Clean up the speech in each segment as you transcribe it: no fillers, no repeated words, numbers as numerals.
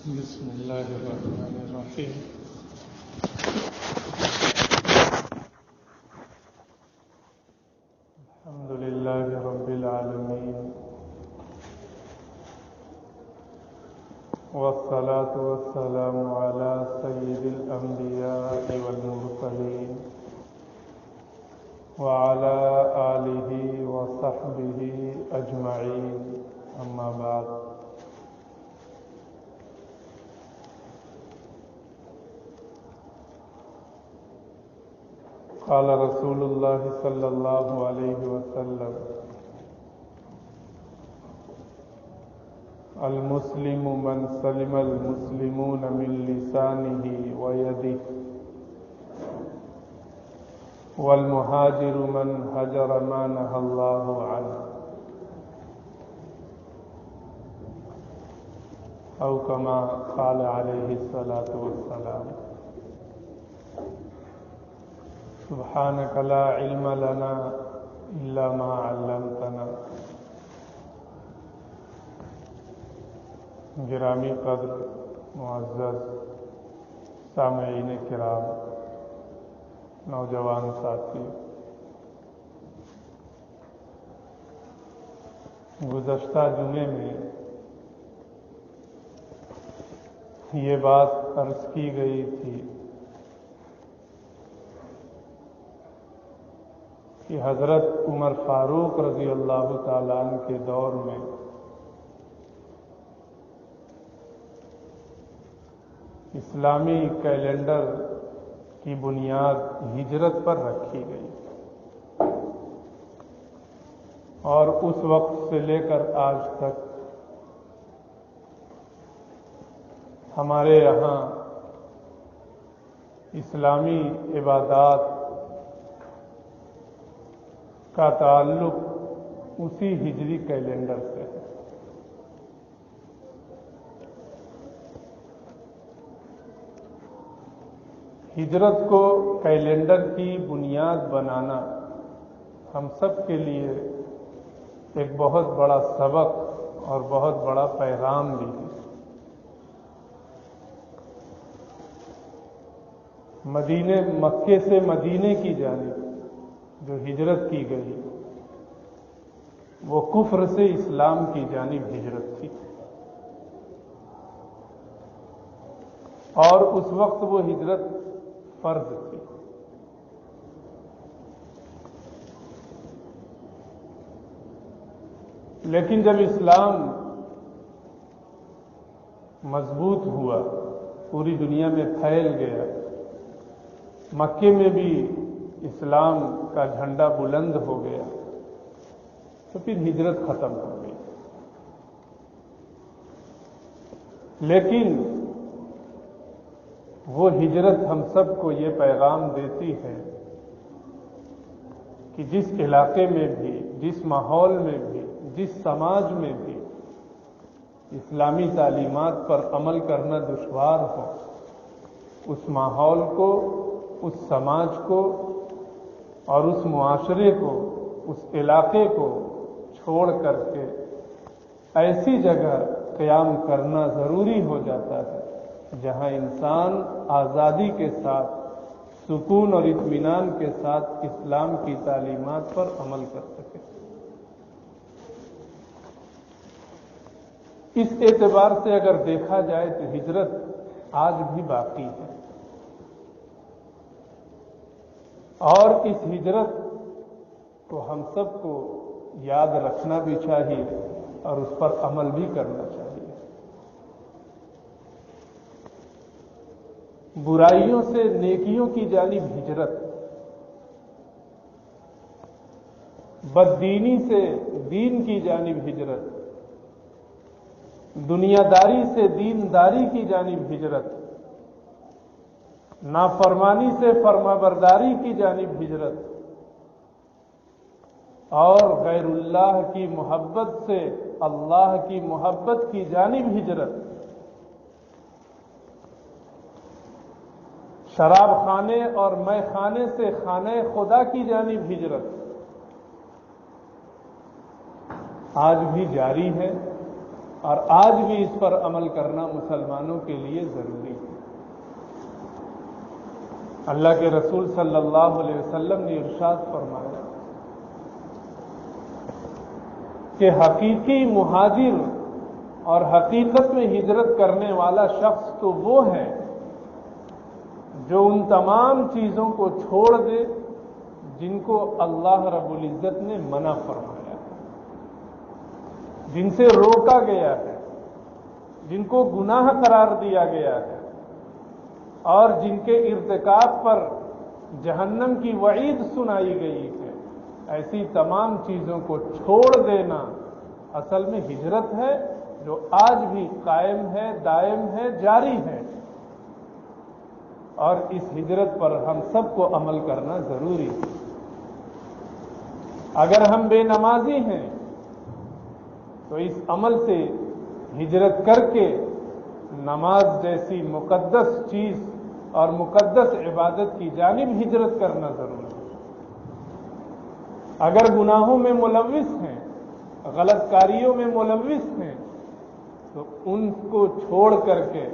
بسم الله الرحمن الرحيم. الحمد لله رب العالمين، والصلاة والسلام على سيد الأنبياء والمرسلين وعلى آله وصحبه أجمعين، أما بعد. قال رسول الله صلى الله عليه وسلم: المسلم من سلم المسلمون من لسانه ويده، والمهاجر من هجر ما نهى الله عنه، أو كما قال عليه الصلاة والسلام. سبحانك لا علم لنا إلا ما علمتنا. گرامی قدر معزز سامعین کرام، نوجوان ساتھی، گزشتہ جمعے میں یہ بات عرض کی گئی تھی کہ حضرت عمر فاروق رضی اللہ تعالیٰ عنہ کے دور میں اسلامی کیلنڈر کی بنیاد ہجرت پر رکھی گئی، اور اس وقت سے لے کر آج تک ہمارے یہاں اسلامی عبادات کا تعلق اسی ہجری کیلنڈر سے ہے۔ ہجرت کو کیلنڈر کی بنیاد بنانا ہم سب کے لیے ایک بہت بڑا سبق اور بہت بڑا پیغام بھی ہے۔ مکے سے مدینے کی جانب جو ہجرت کی گئی وہ کفر سے اسلام کی جانب ہجرت تھی، اور اس وقت وہ ہجرت فرض تھی۔ لیکن جب اسلام مضبوط ہوا، پوری دنیا میں پھیل گیا، مکے میں بھی اسلام کا جھنڈا بلند ہو گیا، تو پھر ہجرت ختم ہو گئی۔ لیکن وہ ہجرت ہم سب کو یہ پیغام دیتی ہے کہ جس علاقے میں بھی، جس ماحول میں بھی، جس سماج میں بھی اسلامی تعلیمات پر عمل کرنا دشوار ہو، اس ماحول کو، اس سماج کو اور اس معاشرے کو، اس علاقے کو چھوڑ کر کے ایسی جگہ قیام کرنا ضروری ہو جاتا ہے جہاں انسان آزادی کے ساتھ، سکون اور اطمینان کے ساتھ اسلام کی تعلیمات پر عمل کر سکے۔ اس اعتبار سے اگر دیکھا جائے تو ہجرت آج بھی باقی ہے، اور اس ہجرت کو ہم سب کو یاد رکھنا بھی چاہیے اور اس پر عمل بھی کرنا چاہیے۔ برائیوں سے نیکیوں کی جانب ہجرت، بددینی سے دین کی جانب ہجرت، دنیا داری سے دینداری کی جانب ہجرت، نافرمانی سے فرمانبرداری کی جانب ہجرت، اور غیر اللہ کی محبت سے اللہ کی محبت کی جانب ہجرت، شراب خانے اور مے خانے سے خانہ خدا کی جانب ہجرت آج بھی جاری ہے، اور آج بھی اس پر عمل کرنا مسلمانوں کے لیے ضروری ہے۔ اللہ کے رسول صلی اللہ علیہ وسلم نے ارشاد فرمایا کہ حقیقی مہاجر اور حقیقت میں ہجرت کرنے والا شخص تو وہ ہے جو ان تمام چیزوں کو چھوڑ دے جن کو اللہ رب العزت نے منع فرمایا ہے، جن سے روکا گیا ہے، جن کو گناہ قرار دیا گیا ہے، اور جن کے ارتکاب پر جہنم کی وعید سنائی گئی ہے، ایسی تمام چیزوں کو چھوڑ دینا اصل میں ہجرت ہے، جو آج بھی قائم ہے، دائم ہے، جاری ہے۔ اور اس ہجرت پر ہم سب کو عمل کرنا ضروری ہے۔ اگر ہم بے نمازی ہیں تو اس عمل سے ہجرت کر کے نماز جیسی مقدس چیز اور مقدس عبادت کی جانب ہجرت کرنا ضروری ہے۔ اگر گناہوں میں ملوث ہیں، غلط کاریوں میں ملوث ہیں، تو ان کو چھوڑ کر کے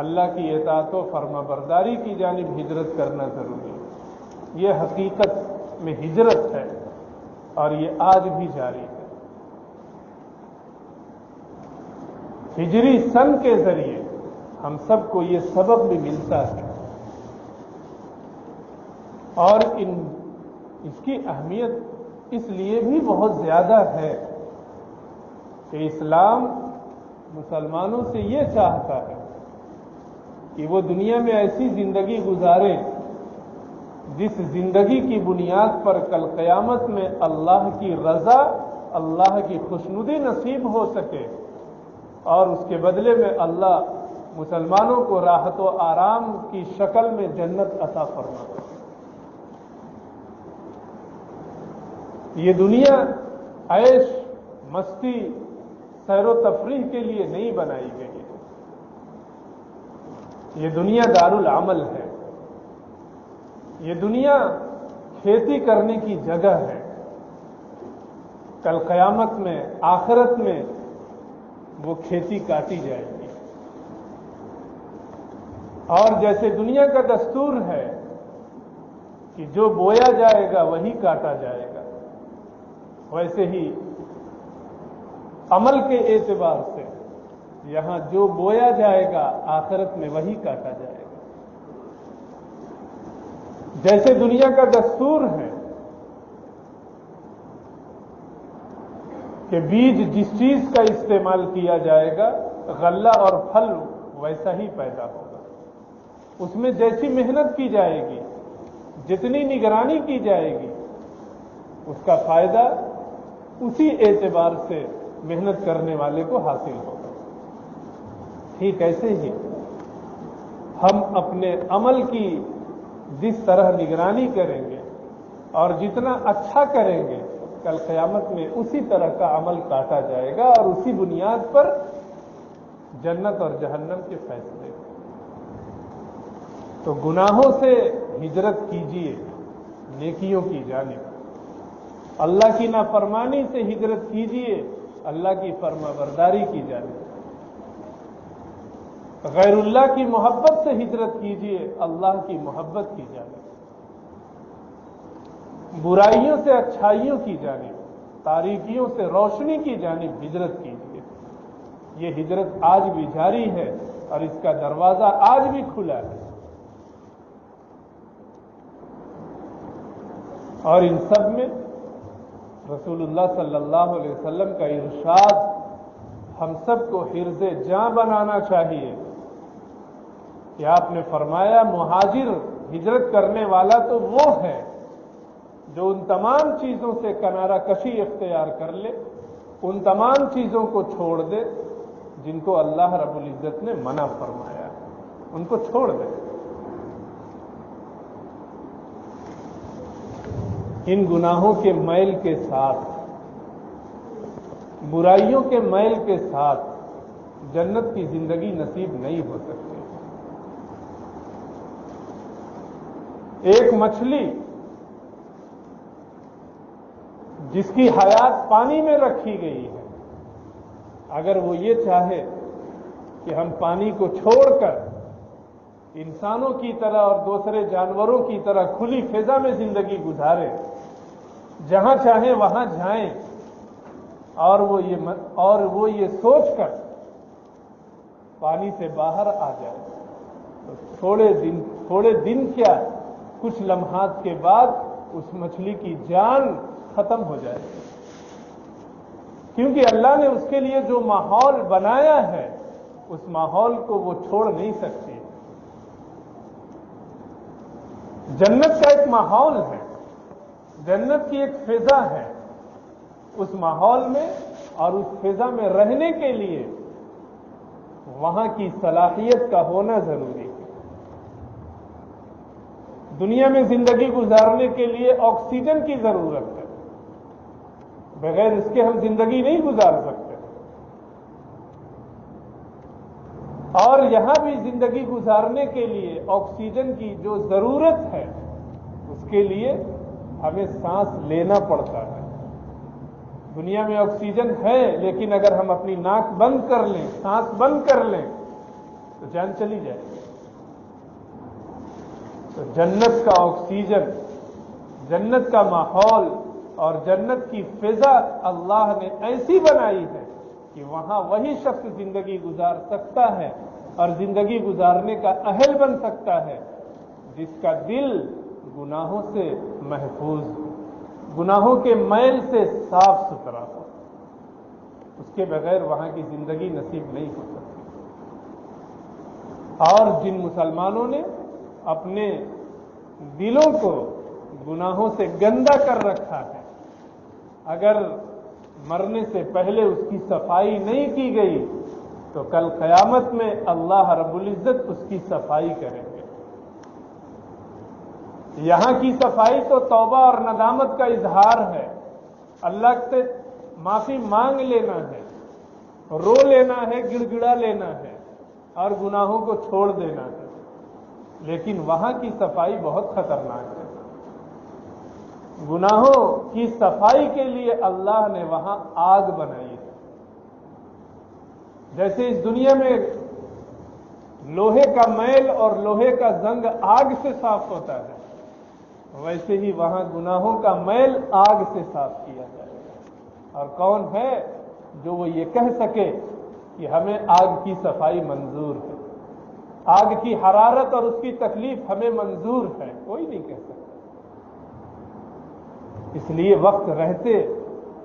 اللہ کی اطاعت و فرما برداری کی جانب ہجرت کرنا ضروری ہے۔ یہ حقیقت میں ہجرت ہے اور یہ آج بھی جاری ہے۔ ہجری سن کے ذریعے ہم سب کو یہ سبق بھی ملتا ہے، اور اس کی اہمیت اس لیے بھی بہت زیادہ ہے کہ اسلام مسلمانوں سے یہ چاہتا ہے کہ وہ دنیا میں ایسی زندگی گزاریں جس زندگی کی بنیاد پر کل قیامت میں اللہ کی رضا، اللہ کی خوشنودی نصیب ہو سکے، اور اس کے بدلے میں اللہ مسلمانوں کو راحت و آرام کی شکل میں جنت عطا فرمائے۔ یہ دنیا عیش مستی سیر و تفریح کے لیے نہیں بنائی گئی ہے، یہ دنیا دارالعمل ہے، یہ دنیا کھیتی کرنے کی جگہ ہے۔ کل قیامت میں، آخرت میں وہ کھیتی کاٹی جائے گی، اور جیسے دنیا کا دستور ہے کہ جو بویا جائے گا وہی کاٹا جائے گا، ویسے ہی عمل کے اعتبار سے یہاں جو بویا جائے گا آخرت میں وہی کاٹا جائے گا۔ جیسے دنیا کا دستور ہے کہ بیج جس چیز کا استعمال کیا جائے گا غلہ اور پھل ویسا ہی پیدا ہوگا، اس میں جیسی محنت کی جائے گی، جتنی نگرانی کی جائے گی، اس کا فائدہ اسی اعتبار سے محنت کرنے والے کو حاصل ہوگا۔ ٹھیک ایسے ہی ہم اپنے عمل کی جس طرح نگرانی کریں گے اور جتنا اچھا کریں گے، کل قیامت میں اسی طرح کا عمل کاٹا جائے گا، اور اسی بنیاد پر جنت اور جہنم کے فیصلے۔ تو گناہوں سے ہجرت کیجیے نیکیوں کی جانب، اللہ کی نافرمانی سے ہجرت کیجیے اللہ کی فرما برداری کی جانب، غیر اللہ کی محبت سے ہجرت کیجیے اللہ کی محبت کی جانب، برائیوں سے اچھائیوں کی جانب، تاریکیوں سے روشنی کی جانب ہجرت کیجیے۔ یہ ہجرت آج بھی جاری ہے اور اس کا دروازہ آج بھی کھلا ہے، اور ان سب میں رسول اللہ صلی اللہ علیہ وسلم کا ارشاد ہم سب کو حرز جاں بنانا چاہیے کہ آپ نے فرمایا مہاجر ہجرت کرنے والا تو وہ ہے جو ان تمام چیزوں سے کنارہ کشی اختیار کر لے، ان تمام چیزوں کو چھوڑ دے جن کو اللہ رب العزت نے منع فرمایا، ان کو چھوڑ دے۔ ان گناہوں کے میل کے ساتھ، برائیوں کے میل کے ساتھ جنت کی زندگی نصیب نہیں ہو سکتی۔ ایک مچھلی جس کی حیات پانی میں رکھی گئی ہے، اگر وہ یہ چاہے کہ ہم پانی کو چھوڑ کر انسانوں کی طرح اور دوسرے جانوروں کی طرح کھلی فضا میں زندگی گزاریں، جہاں چاہیں وہاں جائیں، اور وہ یہ سوچ کر پانی سے باہر آ جائے، تو تھوڑے دن کیا، کچھ لمحات کے بعد اس مچھلی کی جان ختم ہو جائے، کیونکہ اللہ نے اس کے لیے جو ماحول بنایا ہے اس ماحول کو وہ چھوڑ نہیں سکتی۔ جنت کا ایک ماحول ہے، جنت کی ایک فضا ہے، اس ماحول میں اور اس فضا میں رہنے کے لیے وہاں کی صلاحیت کا ہونا ضروری ہے۔ دنیا میں زندگی گزارنے کے لیے آکسیجن کی ضرورت ہے، بغیر اس کے ہم زندگی نہیں گزار سکتے، اور یہاں بھی زندگی گزارنے کے لیے آکسیجن کی جو ضرورت ہے اس کے لیے ہمیں سانس لینا پڑتا ہے۔ دنیا میں آکسیجن ہے، لیکن اگر ہم اپنی ناک بند کر لیں، سانس بند کر لیں تو جان چلی جائے گی۔ تو جنت کا آکسیجن، جنت کا ماحول اور جنت کی فضا اللہ نے ایسی بنائی ہے کہ وہاں وہی شخص زندگی گزار سکتا ہے اور زندگی گزارنے کا اہل بن سکتا ہے جس کا دل گناہوں سے محفوظ ہو، گناہوں کے میل سے صاف ستھرا ہو، اس کے بغیر وہاں کی زندگی نصیب نہیں ہو سکتی۔ اور جن مسلمانوں نے اپنے دلوں کو گناہوں سے گندا کر رکھا ہے، اگر مرنے سے پہلے اس کی صفائی نہیں کی گئی تو کل قیامت میں اللہ رب العزت اس کی صفائی کریں گے۔ یہاں کی صفائی تو توبہ اور ندامت کا اظہار ہے، اللہ سے معافی مانگ لینا ہے، رو لینا ہے، گڑ گڑا لینا ہے اور گناہوں کو چھوڑ دینا ہے۔ لیکن وہاں کی صفائی بہت خطرناک ہے۔ گناہوں کی صفائی کے لیے اللہ نے وہاں آگ بنائی ہے۔ جیسے اس دنیا میں لوہے کا میل اور لوہے کا زنگ آگ سے صاف ہوتا ہے، ویسے ہی وہاں گناہوں کا میل آگ سے صاف کیا جائے گا۔ اور کون ہے جو وہ یہ کہہ سکے کہ ہمیں آگ کی صفائی منظور ہے، آگ کی حرارت اور اس کی تکلیف ہمیں منظور ہے؟ کوئی نہیں کہہ سکتا۔ اس لیے وقت رہتے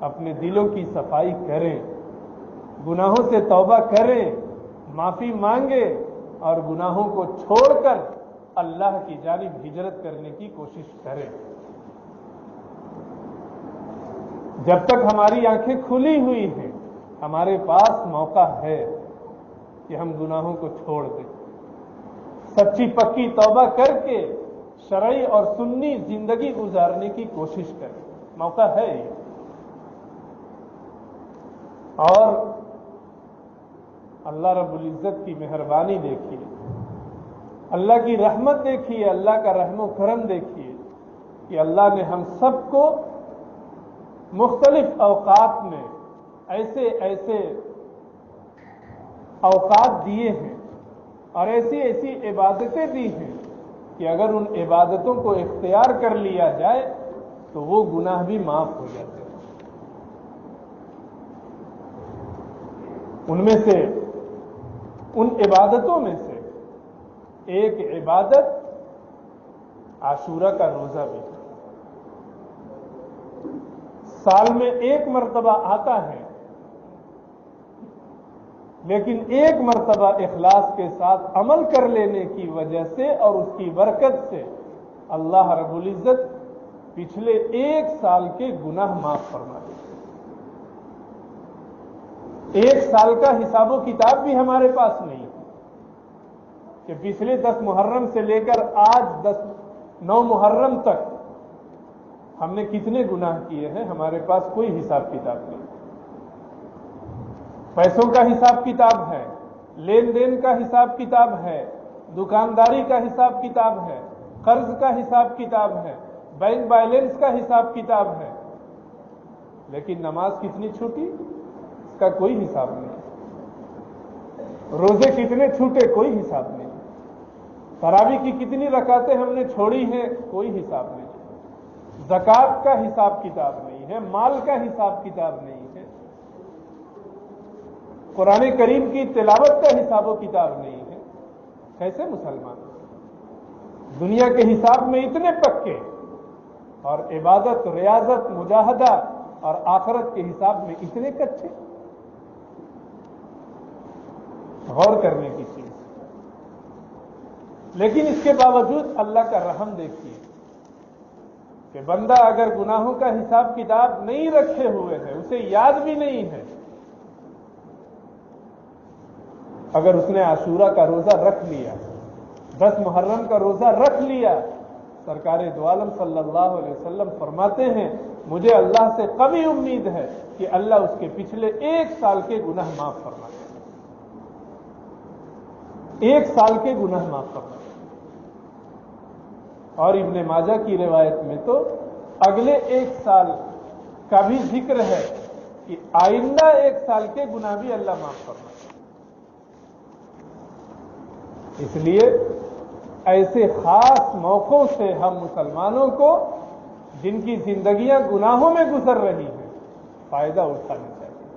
اپنے دلوں کی صفائی کریں، گناہوں سے توبہ کریں، معافی مانگیں اور گناہوں کو چھوڑ کر اللہ کی جانب ہجرت کرنے کی کوشش کریں۔ جب تک ہماری آنکھیں کھلی ہوئی ہیں ہمارے پاس موقع ہے کہ ہم گناہوں کو چھوڑ دیں، سچی پکی توبہ کر کے شرعی اور سنی زندگی گزارنے کی کوشش کریں، موقع ہے یہ۔ اور اللہ رب العزت کی مہربانی دیکھیے، اللہ کی رحمت دیکھیے، اللہ کا رحم و کرم دیکھیے کہ اللہ نے ہم سب کو مختلف اوقات میں ایسے ایسے اوقات دیے ہیں اور ایسی ایسی عبادتیں دی ہیں کہ اگر ان عبادتوں کو اختیار کر لیا جائے تو وہ گناہ بھی معاف ہو جاتے ہیں۔ ان میں سے، ان عبادتوں میں سے ایک عبادت عاشورہ کا روزہ بھی ہے۔ سال میں ایک مرتبہ آتا ہے، لیکن ایک مرتبہ اخلاص کے ساتھ عمل کر لینے کی وجہ سے اور اس کی برکت سے اللہ رب العزت پچھلے ایک سال کے گناہ معاف فرما دیتے ہیں۔ ایک سال کا حساب و کتاب بھی ہمارے پاس نہیں ہے کہ پچھلے 10 محرم سے لے کر آج 9 محرم تک ہم نے کتنے گناہ کیے ہیں، ہمارے پاس کوئی حساب کتاب نہیں۔ پیسوں کا حساب کتاب ہے، لین دین کا حساب کتاب ہے، دکانداری کا حساب کتاب ہے، قرض کا حساب کتاب ہے، بینک بیلنس کا حساب کتاب ہے، لیکن نماز کتنی چھوٹی، اس کا کوئی حساب نہیں۔ روزے کتنے چھوٹے کوئی حساب نہیں، تراویح کی کتنی رکعتیں ہم نے چھوڑی ہیں کوئی حساب نہیں، زکوٰۃ کا حساب کتاب نہیں ہے، مال کا حساب کتاب نہیں ہے، قرآن کریم کی تلاوت کا حساب و کتاب نہیں ہے۔ کیسے مسلمان دنیا کے حساب میں اتنے پکے اور عبادت، ریاضت، مجاہدہ اور آخرت کے حساب میں اتنے کچے؟ غور کرنے کی چیز۔ لیکن اس کے باوجود اللہ کا رحم دیکھیے کہ بندہ اگر گناہوں کا حساب کتاب نہیں رکھے ہوئے ہے، اسے یاد بھی نہیں ہے، اگر اس نے عاشورہ کا روزہ رکھ لیا، 10 محرم کا روزہ رکھ لیا، سرکار دو عالم صلی اللہ علیہ وسلم فرماتے ہیں مجھے اللہ سے قوی امید ہے کہ اللہ اس کے پچھلے 1 سال کے گناہ معاف فرما دے، 1 سال کے گناہ معاف فرما دے۔ اور ابن ماجہ کی روایت میں تو اگلے 1 سال کا بھی ذکر ہے کہ آئندہ 1 سال کے گناہ بھی اللہ معاف فرما دے۔ اس لیے ایسے خاص موقعوں سے ہم مسلمانوں کو جن کی زندگیاں گناہوں میں گزر رہی ہیں فائدہ اٹھانا چاہیے۔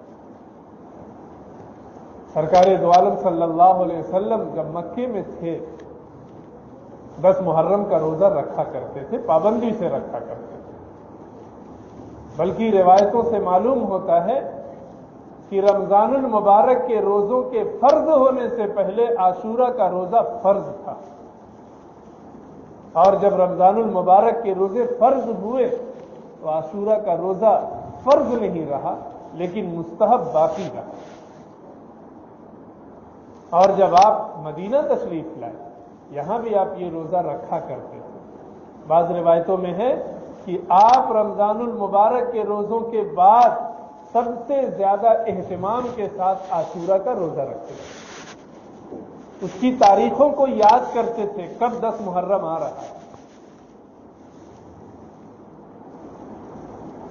سرکار دو عالم صلی اللہ علیہ وسلم جب مکے میں تھے 10 محرم کا روزہ رکھا کرتے تھے، پابندی سے رکھا کرتے تھے، بلکہ روایتوں سے معلوم ہوتا ہے کہ رمضان المبارک کے روزوں کے فرض ہونے سے پہلے عاشورہ کا روزہ فرض تھا، اور جب رمضان المبارک کے روزے فرض ہوئے تو عاشورہ کا روزہ فرض نہیں رہا لیکن مستحب باقی رہا۔ اور جب آپ مدینہ تشریف لائے یہاں بھی آپ یہ روزہ رکھا کرتے تھے۔ بعض روایتوں میں ہے کہ آپ رمضان المبارک کے روزوں کے بعد سب سے زیادہ اہتمام کے ساتھ عاشورہ کا روزہ رکھتے تھے، اس کی تاریخوں کو یاد کرتے تھے، کب 10 محرم آ رہا ہے۔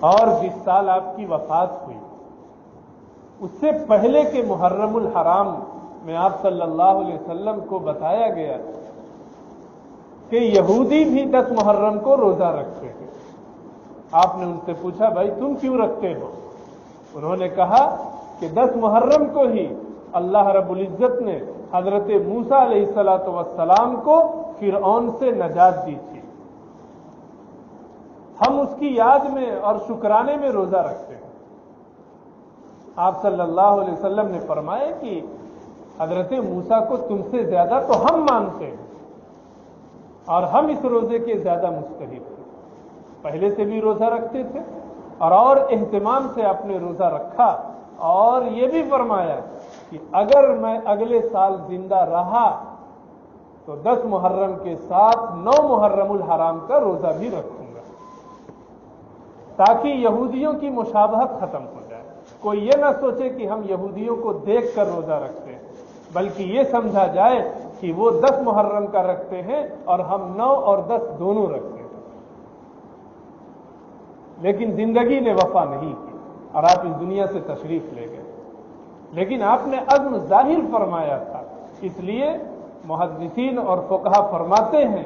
اور جس سال آپ کی وفات ہوئی اس سے پہلے کے محرم الحرام میں آپ صلی اللہ علیہ وسلم کو بتایا گیا کہ یہودی بھی 10 محرم کو روزہ رکھتے ہیں۔ آپ نے ان سے پوچھا بھائی تم کیوں رکھتے ہو؟ انہوں نے کہا کہ 10 محرم کو ہی اللہ رب العزت نے حضرت موسیٰ علیہ السلام کو فرعون سے نجات دی تھی، ہم اس کی یاد میں اور شکرانے میں روزہ رکھتے ہیں۔ آپ صلی اللہ علیہ وسلم نے فرمایا کہ حضرت موسیٰ کو تم سے زیادہ تو ہم مانتے ہیں اور ہم اس روزے کے زیادہ مستحق ہیں۔ پہلے سے بھی روزہ رکھتے تھے اور اہتمام سے اپنے روزہ رکھا، اور یہ بھی فرمایا کہ اگر میں اگلے سال زندہ رہا تو 10 محرم کے ساتھ 9 محرم الحرام کا روزہ بھی رکھوں گا، تاکہ یہودیوں کی مشابہت ختم ہو جائے۔ کوئی یہ نہ سوچے کہ ہم یہودیوں کو دیکھ کر روزہ رکھتے ہیں، بلکہ یہ سمجھا جائے کہ وہ 10 محرم کا رکھتے ہیں اور ہم 9 اور 10 دونوں رکھتے ہیں۔ لیکن زندگی نے وفا نہیں کی اور آپ اس دنیا سے تشریف لے گئے، لیکن آپ نے عزم ظاہر فرمایا تھا۔ اس لیے محدثین اور فقہا فرماتے ہیں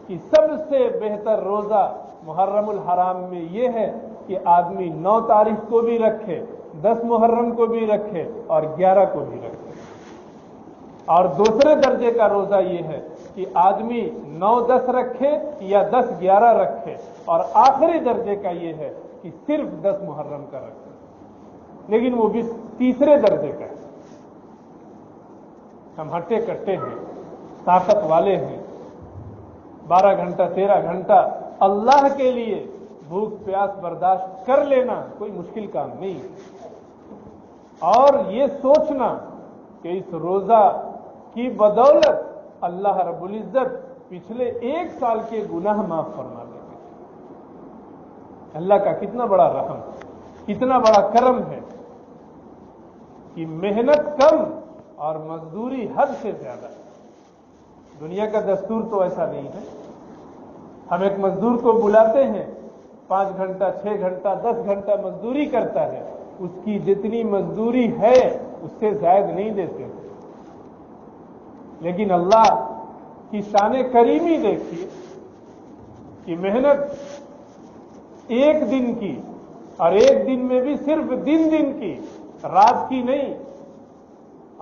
کہ سب سے بہتر روزہ محرم الحرام میں یہ ہے کہ آدمی 9 تاریخ کو بھی رکھے، 10 محرم کو بھی رکھے اور 11 کو بھی رکھے۔ اور دوسرے درجے کا روزہ یہ ہے کہ آدمی 9-10 رکھے یا 10-11 رکھے، اور آخری درجے کا یہ ہے کہ صرف 10 محرم کا رکھے، لیکن وہ بھی تیسرے درجے کا ہے۔ ہم ہٹے کٹے ہیں، طاقت والے ہیں، 12 گھنٹہ 13 گھنٹہ اللہ کے لیے بھوک پیاس برداشت کر لینا کوئی مشکل کام نہیں، اور یہ سوچنا کہ اس روزہ کی بدولت اللہ رب العزت پچھلے 1 سال کے گناہ معاف فرما دیں گے۔ اللہ کا کتنا بڑا رحم، کتنا بڑا کرم ہے کہ محنت کم اور مزدوری حد سے زیادہ۔ دنیا کا دستور تو ایسا نہیں ہے، ہم ایک مزدور کو بلاتے ہیں، 5 گھنٹہ 6 گھنٹہ 10 گھنٹہ مزدوری کرتا ہے، اس کی جتنی مزدوری ہے اس سے زائد نہیں دیتے، لیکن اللہ کی شان کریمی دیکھیے کہ محنت ایک دن کی، اور ایک دن میں بھی صرف دن کی، رات کی نہیں،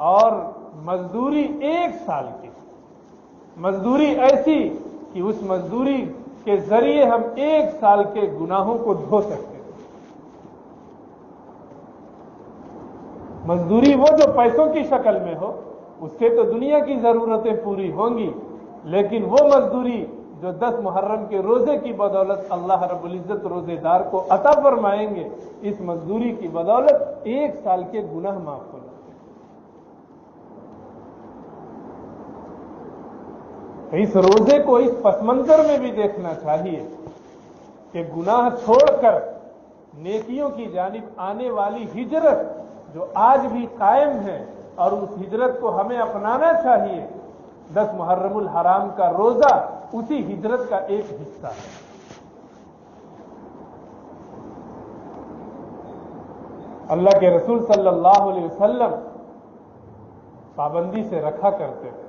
اور مزدوری 1 سال کی، مزدوری ایسی کہ اس مزدوری کے ذریعے ہم 1 سال کے گناہوں کو دھو سکتے ہیں۔ مزدوری وہ جو پیسوں کی شکل میں ہو، اس سے تو دنیا کی ضرورتیں پوری ہوں گی، لیکن وہ مزدوری جو 10 محرم کے روزے کی بدولت اللہ رب العزت روزے دار کو عطا فرمائیں گے، اس مزدوری کی بدولت 1 سال کے گناہ معاف ہو جاتے ہیں۔ اس روزے کو اس پس منظر میں بھی دیکھنا چاہیے کہ گناہ چھوڑ کر نیکیوں کی جانب آنے والی ہجرت جو آج بھی قائم ہے، اور اس ہجرت کو ہمیں اپنانا چاہیے۔ 10 محرم الحرام کا روزہ اسی ہجرت کا ایک حصہ ہے۔ اللہ کے رسول صلی اللہ علیہ وسلم پابندی سے رکھا کرتے تھے،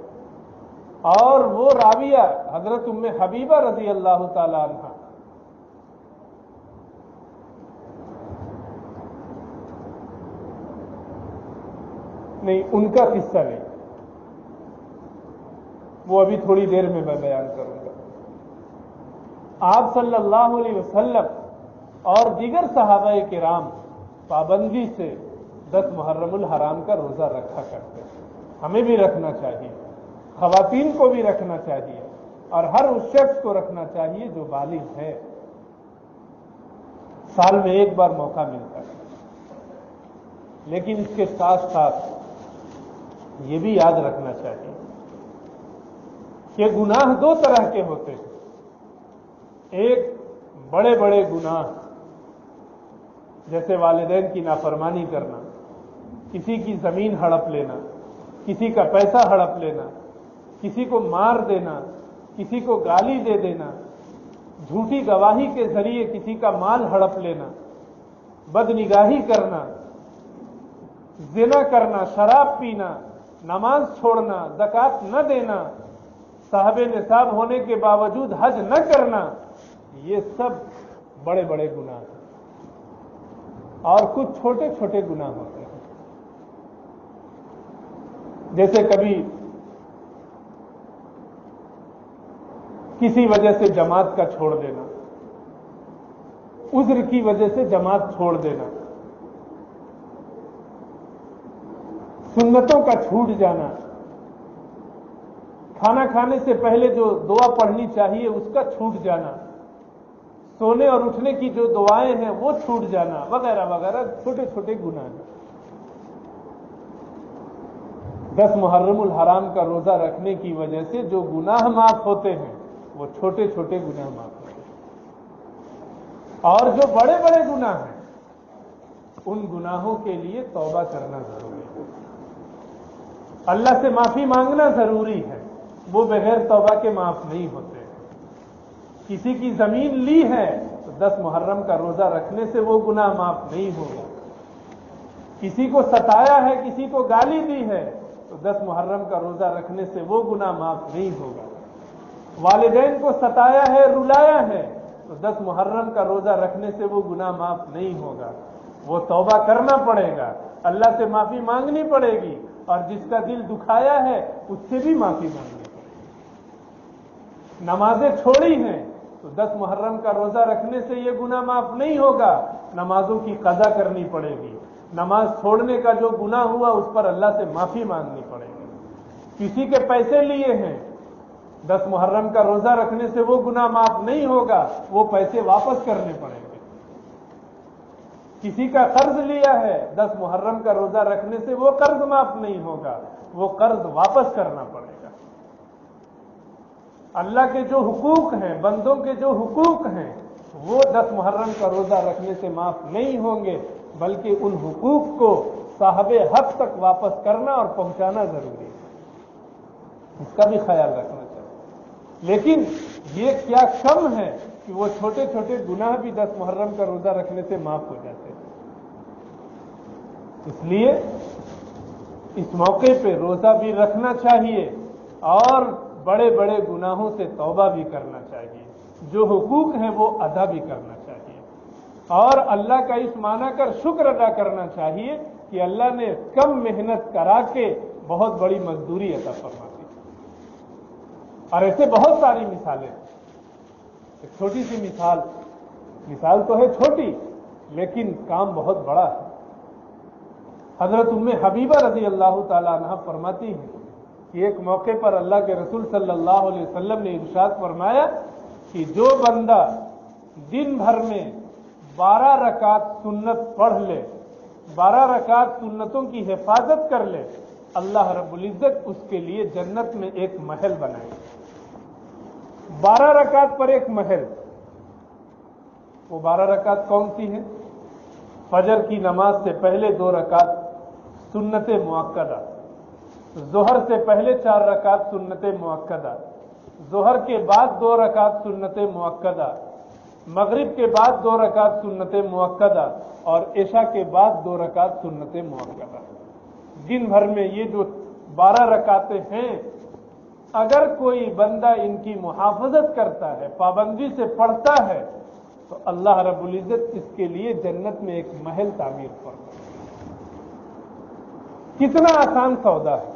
اور وہ راویہ حضرت ام حبیبہ رضی اللہ تعالی عنہ نہیں، ان کا قصہ نہیں، وہ ابھی تھوڑی دیر میں بیان کروں گا۔ آپ صلی اللہ علیہ وسلم اور دیگر صحابہ کرام پابندی سے 10 محرم الحرام کا روزہ رکھا کرتے ہیں۔ ہمیں بھی رکھنا چاہیے، خواتین کو بھی رکھنا چاہیے، اور ہر اس شخص کو رکھنا چاہیے جو بالغ ہے۔ سال میں 1 بار موقع ملتا ہے، لیکن اس کے ساتھ ساتھ یہ بھی یاد رکھنا چاہیے کہ گناہ 2 طرح کے ہوتے ہیں۔ ایک بڑے بڑے گناہ، جیسے والدین کی نافرمانی کرنا، کسی کی زمین ہڑپ لینا، کسی کا پیسہ ہڑپ لینا، کسی کو مار دینا، کسی کو گالی دے دینا، جھوٹی گواہی کے ذریعے کسی کا مال ہڑپ لینا، بدنگاہی کرنا، زنا کرنا، شراب پینا، نماز چھوڑنا، زکوٰۃ نہ دینا، صاحب نصاب ہونے کے باوجود حج نہ کرنا، یہ سب بڑے بڑے گناہ ہیں۔ اور کچھ چھوٹے چھوٹے گناہ ہوتے ہیں، جیسے کبھی کسی وجہ سے جماعت کا چھوڑ دینا، عذر کی وجہ سے جماعت چھوڑ دینا، سنتوں کا چھوٹ جانا، کھانا کھانے سے پہلے جو دعا پڑھنی چاہیے اس کا چھوٹ جانا، سونے اور اٹھنے کی جو دعائیں ہیں وہ چھوٹ جانا، وغیرہ وغیرہ چھوٹے چھوٹے گناہ ہیں۔ 10 محرم الحرام کا روزہ رکھنے کی وجہ سے جو گناہ معاف ہوتے ہیں وہ چھوٹے چھوٹے گناہ معاف ہوتے ہیں، اور جو بڑے بڑے گناہ ہیں ان گناہوں کے لیے توبہ کرنا ضروری ہے، اللہ سے معافی مانگنا ضروری ہے، وہ بغیر توبہ کے معاف نہیں ہوتے۔ کسی کی زمین لی ہے تو 10 محرم کا روزہ رکھنے سے وہ گناہ معاف نہیں ہوگا۔ کسی کو ستایا ہے، کسی کو گالی دی ہے تو 10 محرم کا روزہ رکھنے سے وہ گناہ معاف نہیں ہوگا۔ والدین کو ستایا ہے، رلایا ہے تو 10 محرم کا روزہ رکھنے سے وہ گناہ معاف نہیں ہوگا۔ وہ توبہ کرنا پڑے گا، اللہ سے معافی مانگنی پڑے گی، اور جس کا دل دکھایا ہے اس سے بھی معافی مانگنی پڑے گی۔ نمازیں چھوڑی ہیں تو 10 محرم کا روزہ رکھنے سے یہ گناہ معاف نہیں ہوگا، نمازوں کی قضا کرنی پڑے گی۔ نماز چھوڑنے کا جو گناہ ہوا اس پر اللہ سے معافی مانگنی پڑے گی۔ کسی کے پیسے لیے ہیں، 10 محرم کا روزہ رکھنے سے وہ گناہ معاف نہیں ہوگا، وہ پیسے واپس کرنے پڑیں گے۔ کسی کا قرض لیا ہے، 10 محرم کا روزہ رکھنے سے وہ قرض معاف نہیں ہوگا، وہ قرض واپس کرنا پڑے گا۔ اللہ کے جو حقوق ہیں، بندوں کے جو حقوق ہیں، وہ 10 محرم کا روزہ رکھنے سے معاف نہیں ہوں گے، بلکہ ان حقوق کو صاحب حق تک واپس کرنا اور پہنچانا ضروری ہے، اس کا بھی خیال رکھنا چاہیے۔ لیکن یہ کیا کم ہے کہ وہ چھوٹے چھوٹے گناہ بھی 10 محرم کا روزہ رکھنے سے معاف ہو جاتے ہیں۔ اس لیے اس موقع پہ روزہ بھی رکھنا چاہیے، اور بڑے بڑے گناہوں سے توبہ بھی کرنا چاہیے، جو حقوق ہیں وہ ادا بھی کرنا چاہیے، اور اللہ کا اس معنی کر شکر ادا کرنا چاہیے کہ اللہ نے کم محنت کرا کے بہت بڑی مزدوری عطا فرما دی۔ اور ایسے بہت ساری مثالیں، ایک چھوٹی سی مثال تو ہے چھوٹی لیکن کام بہت بڑا ہے۔ حضرت ام حبیبہ رضی اللہ تعالی عنہا فرماتی ہیں کہ ایک موقع پر اللہ کے رسول صلی اللہ علیہ وسلم نے ارشاد فرمایا کہ جو بندہ دن بھر میں 12 رکعت سنت پڑھ لے، 12 رکعت سنتوں کی حفاظت کر لے، اللہ رب العزت اس کے لیے جنت میں ایک محل بنائے۔ 12 رکعت پر ایک محل، وہ 12 رکعت کون سی ہیں؟ فجر کی نماز سے پہلے 2 رکعت سنت مؤکدہ، ظہر سے پہلے 4 رکعت سنت مؤکدہ، ظہر کے بعد 2 رکعت سنت مؤکدہ، مغرب کے بعد 2 رکعت سنت مؤکدہ، اور عشاء کے بعد 2 رکعت سنت مؤکدہ۔ دن بھر میں یہ جو 12 رکعتیں ہیں، اگر کوئی بندہ ان کی محافظت کرتا ہے، پابندی سے پڑھتا ہے، تو اللہ رب العزت اس کے لیے جنت میں ایک محل تعمیر فرمائے۔ کتنا آسان سودا ہے،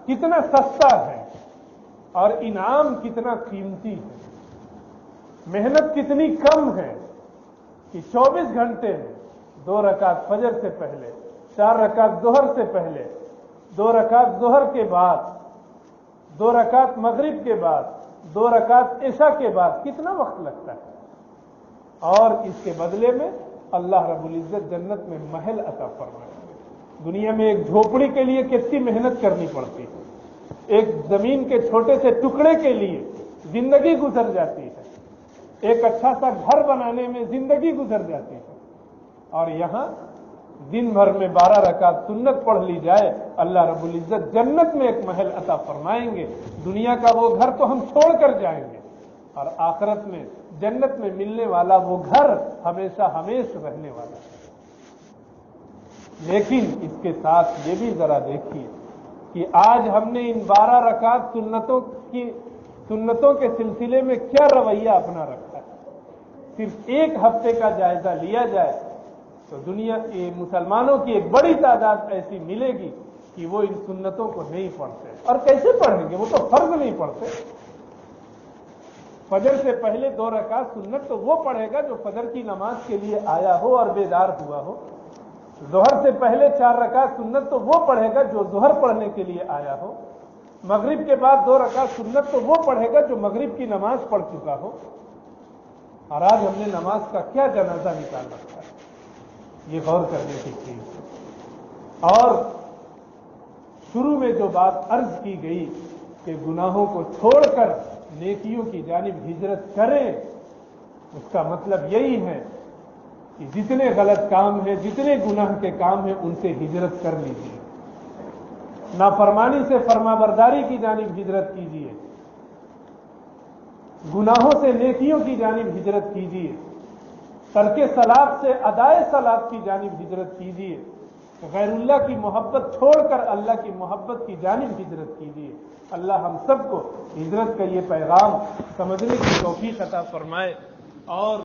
کتنا سستا ہے، اور انعام کتنا قیمتی ہے۔ محنت کتنی کم ہے کہ 24 گھنٹے میں 2 رکعت فجر سے پہلے، 4 رکعت ظہر سے پہلے، 2 رکعت ظہر کے بعد، 2 رکعت مغرب کے بعد، 2 رکعت عشاء کے بعد، کتنا وقت لگتا ہے، اور اس کے بدلے میں اللہ رب العزت جنت میں محل عطا فرمائے۔ دنیا میں ایک جھوپڑی کے لیے کتنی محنت کرنی پڑتی ہے، ایک زمین کے چھوٹے سے ٹکڑے کے لیے زندگی گزر جاتی ہے، ایک اچھا سا گھر بنانے میں زندگی گزر جاتی ہے، اور یہاں دن بھر میں 12 رکعت سنت پڑھ لی جائے، اللہ رب العزت جنت میں ایک محل عطا فرمائیں گے۔ دنیا کا وہ گھر تو ہم چھوڑ کر جائیں گے، اور آخرت میں جنت میں ملنے والا وہ گھر ہمیشہ ہمیشہ رہنے والا ہے۔ لیکن اس کے ساتھ یہ بھی ذرا دیکھیے کہ آج ہم نے ان 12 رکعت سنتوں کے سلسلے میں کیا رویہ اپنا رکھا ہے۔ صرف ایک ہفتے کا جائزہ لیا جائے تو دنیا کے مسلمانوں کی ایک بڑی تعداد ایسی ملے گی کہ وہ ان سنتوں کو نہیں پڑھتے، اور کیسے پڑھیں گے، وہ تو فرض نہیں پڑھتے۔ فجر سے پہلے 2 رکعت سنت تو وہ پڑھے گا جو فجر کی نماز کے لیے آیا ہو اور بیدار ہوا ہو، ظہر سے پہلے 4 رکعت سنت تو وہ پڑھے گا جو ظہر پڑھنے کے لیے آیا ہو، مغرب کے بعد 2 رکعت سنت تو وہ پڑھے گا جو مغرب کی نماز پڑھ چکا ہو۔ اور آج ہم نے نماز کا کیا جنازہ نکال رکھا ہے، یہ غور کرنے کی چیز ہے۔ اور شروع میں جو بات عرض کی گئی کہ گناہوں کو چھوڑ کر نیکیوں کی جانب ہجرت کریں، اس کا مطلب یہی ہے کہ جتنے غلط کام ہیں، جتنے گناہ کے کام ہیں، ان سے ہجرت کر لیجیے، نافرمانی سے فرما برداری کی جانب ہجرت کیجیے، گناہوں سے نیکیوں کی جانب ہجرت کیجیے، ترک صلاۃ سے ادائے صلاۃ کی جانب ہجرت کیجیے، غیر اللہ کی محبت چھوڑ کر اللہ کی محبت کی جانب ہجرت کیجیے۔ اللہ ہم سب کو ہجرت کا یہ پیغام سمجھنے کی توفیق عطا فرمائے، اور